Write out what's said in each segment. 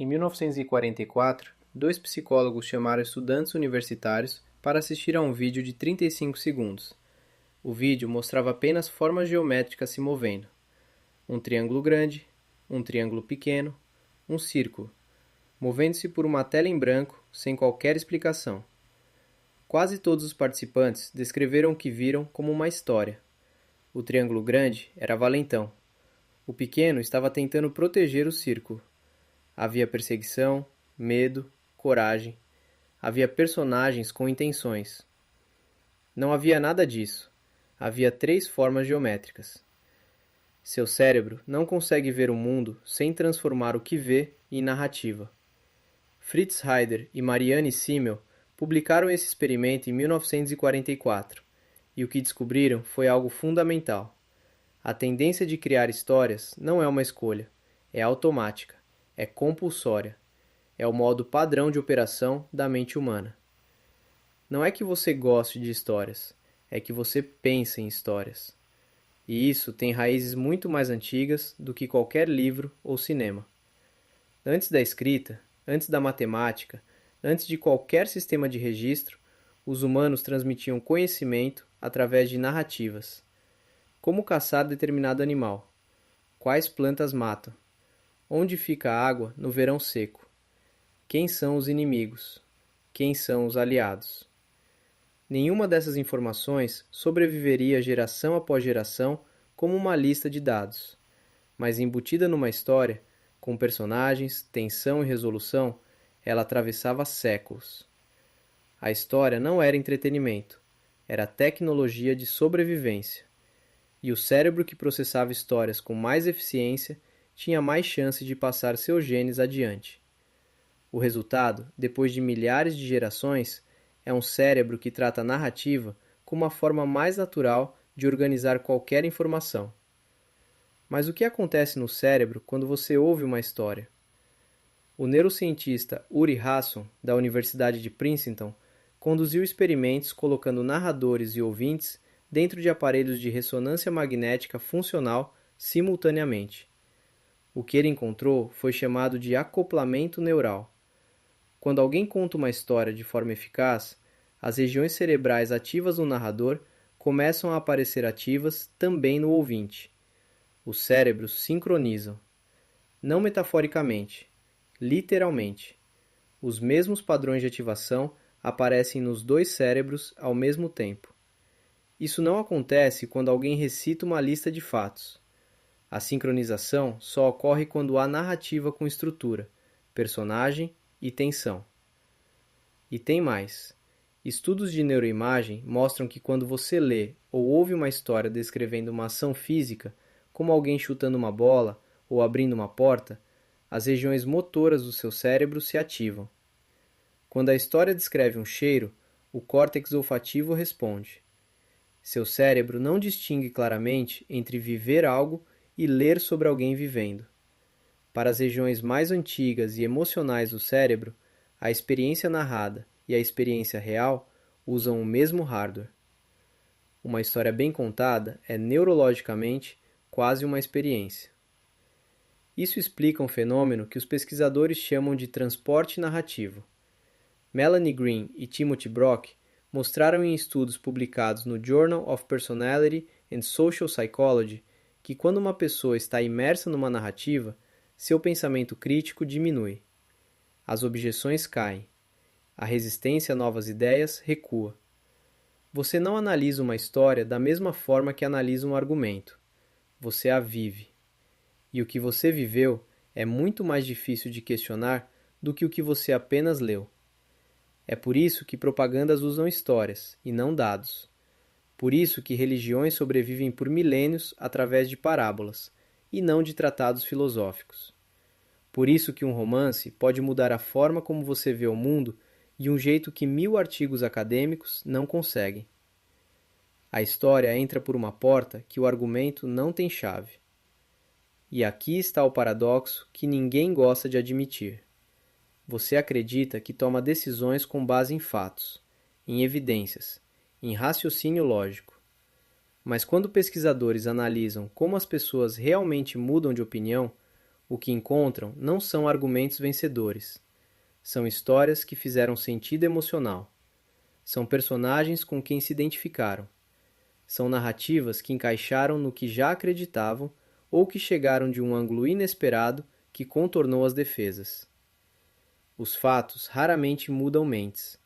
Em 1944, dois psicólogos chamaram estudantes universitários para assistir a um vídeo de 35 segundos. O vídeo mostrava apenas formas geométricas se movendo. Um triângulo grande, um triângulo pequeno, um círculo, movendo-se por uma tela em branco, sem qualquer explicação. Quase todos os participantes descreveram o que viram como uma história. O triângulo grande era valentão. O pequeno estava tentando proteger o círculo. Havia perseguição, medo, coragem. Havia personagens com intenções. Não havia nada disso. Havia 3 formas geométricas. Seu cérebro não consegue ver o mundo sem transformar o que vê em narrativa. Fritz Heider e Marianne Simmel publicaram esse experimento em 1944, e o que descobriram foi algo fundamental. A tendência de criar histórias não é uma escolha, é automática, é compulsória, é o modo padrão de operação da mente humana. Não é que você goste de histórias, é que você pensa em histórias. E isso tem raízes muito mais antigas do que qualquer livro ou cinema. Antes da escrita, antes da matemática, antes de qualquer sistema de registro, os humanos transmitiam conhecimento através de narrativas. Como caçar determinado animal? Quais plantas matam? Onde fica a água no verão seco? Quem são os inimigos? Quem são os aliados? Nenhuma dessas informações sobreviveria geração após geração como uma lista de dados, mas embutida numa história, com personagens, tensão e resolução, ela atravessava séculos. A história não era entretenimento, era tecnologia de sobrevivência. E o cérebro que processava histórias com mais eficiência tinha mais chance de passar seus genes adiante. O resultado, depois de milhares de gerações, é um cérebro que trata a narrativa como uma forma mais natural de organizar qualquer informação. Mas o que acontece no cérebro quando você ouve uma história? O neurocientista Uri Hasson, da Universidade de Princeton, conduziu experimentos colocando narradores e ouvintes dentro de aparelhos de ressonância magnética funcional simultaneamente. O que ele encontrou foi chamado de acoplamento neural. Quando alguém conta uma história de forma eficaz, as regiões cerebrais ativas no narrador começam a aparecer ativas também no ouvinte. Os cérebros sincronizam. Não metaforicamente, literalmente. Os mesmos padrões de ativação aparecem nos 2 cérebros ao mesmo tempo. Isso não acontece quando alguém recita uma lista de fatos. A sincronização só ocorre quando há narrativa com estrutura, personagem e tensão. E tem mais. Estudos de neuroimagem mostram que quando você lê ou ouve uma história descrevendo uma ação física, como alguém chutando uma bola ou abrindo uma porta, as regiões motoras do seu cérebro se ativam. Quando a história descreve um cheiro, o córtex olfativo responde. Seu cérebro não distingue claramente entre viver algo e ler sobre alguém vivendo. Para as regiões mais antigas e emocionais do cérebro, a experiência narrada e a experiência real usam o mesmo hardware. Uma história bem contada é neurologicamente quase uma experiência. Isso explica um fenômeno que os pesquisadores chamam de transporte narrativo. Melanie Green e Timothy Brock mostraram em estudos publicados no Journal of Personality and Social Psychology que quando uma pessoa está imersa numa narrativa, seu pensamento crítico diminui. As objeções caem. A resistência a novas ideias recua. Você não analisa uma história da mesma forma que analisa um argumento. Você a vive. E o que você viveu é muito mais difícil de questionar do que o que você apenas leu. É por isso que propagandas usam histórias, e não dados. Por isso que religiões sobrevivem por milênios através de parábolas, e não de tratados filosóficos. Por isso que um romance pode mudar a forma como você vê o mundo de um jeito que 1000 artigos acadêmicos não conseguem. A história entra por uma porta que o argumento não tem chave. E aqui está o paradoxo que ninguém gosta de admitir. Você acredita que toma decisões com base em fatos, em evidências, em raciocínio lógico. Mas quando pesquisadores analisam como as pessoas realmente mudam de opinião, O que encontram não são argumentos vencedores. São histórias que fizeram sentido emocional. São personagens com quem se identificaram. São narrativas que encaixaram no que já acreditavam ou que chegaram de um ângulo inesperado que contornou as defesas. Os fatos raramente mudam mentes.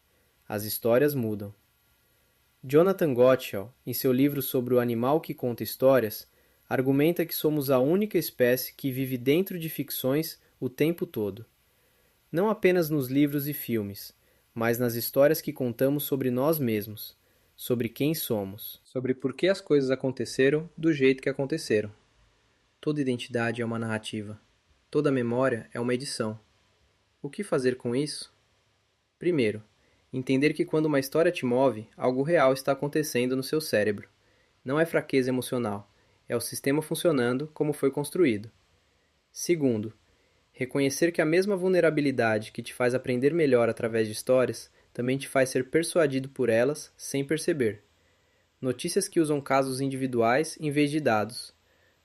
As histórias mudam. Jonathan Gottschall, em seu livro sobre o animal que conta histórias, argumenta que somos a única espécie que vive dentro de ficções o tempo todo. Não apenas nos livros e filmes, mas nas histórias que contamos sobre nós mesmos, sobre quem somos, sobre por que as coisas aconteceram do jeito que aconteceram. Toda identidade é uma narrativa. Toda memória é uma edição. O que fazer com isso? Primeiro, entender que quando uma história te move, algo real está acontecendo no seu cérebro. Não é fraqueza emocional, é o sistema funcionando como foi construído. Segundo, reconhecer que a mesma vulnerabilidade que te faz aprender melhor através de histórias também te faz ser persuadido por elas sem perceber. Notícias que usam casos individuais em vez de dados.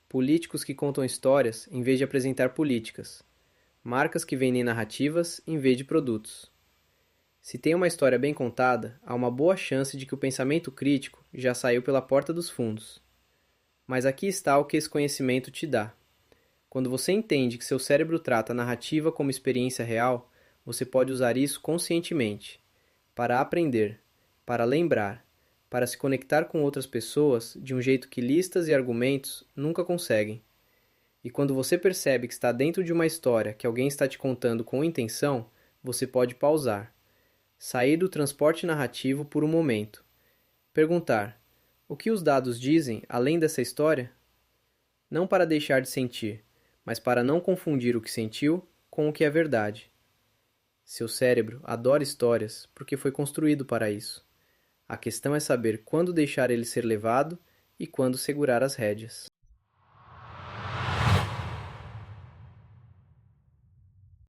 Políticos que contam histórias em vez de apresentar políticas. Marcas que vendem narrativas em vez de produtos. Se tem uma história bem contada, há uma boa chance de que o pensamento crítico já saiu pela porta dos fundos. Mas aqui está o que esse conhecimento te dá. Quando você entende que seu cérebro trata a narrativa como experiência real, você pode usar isso conscientemente, para aprender, para lembrar, para se conectar com outras pessoas de um jeito que listas e argumentos nunca conseguem. E quando você percebe que está dentro de uma história que alguém está te contando com intenção, você pode pausar, sair do transporte narrativo por um momento, perguntar: o que os dados dizem além dessa história? Não para deixar de sentir, mas para não confundir o que sentiu com o que é verdade. Seu cérebro adora histórias porque foi construído para isso. A questão é saber quando deixar ele ser levado e quando segurar as rédeas.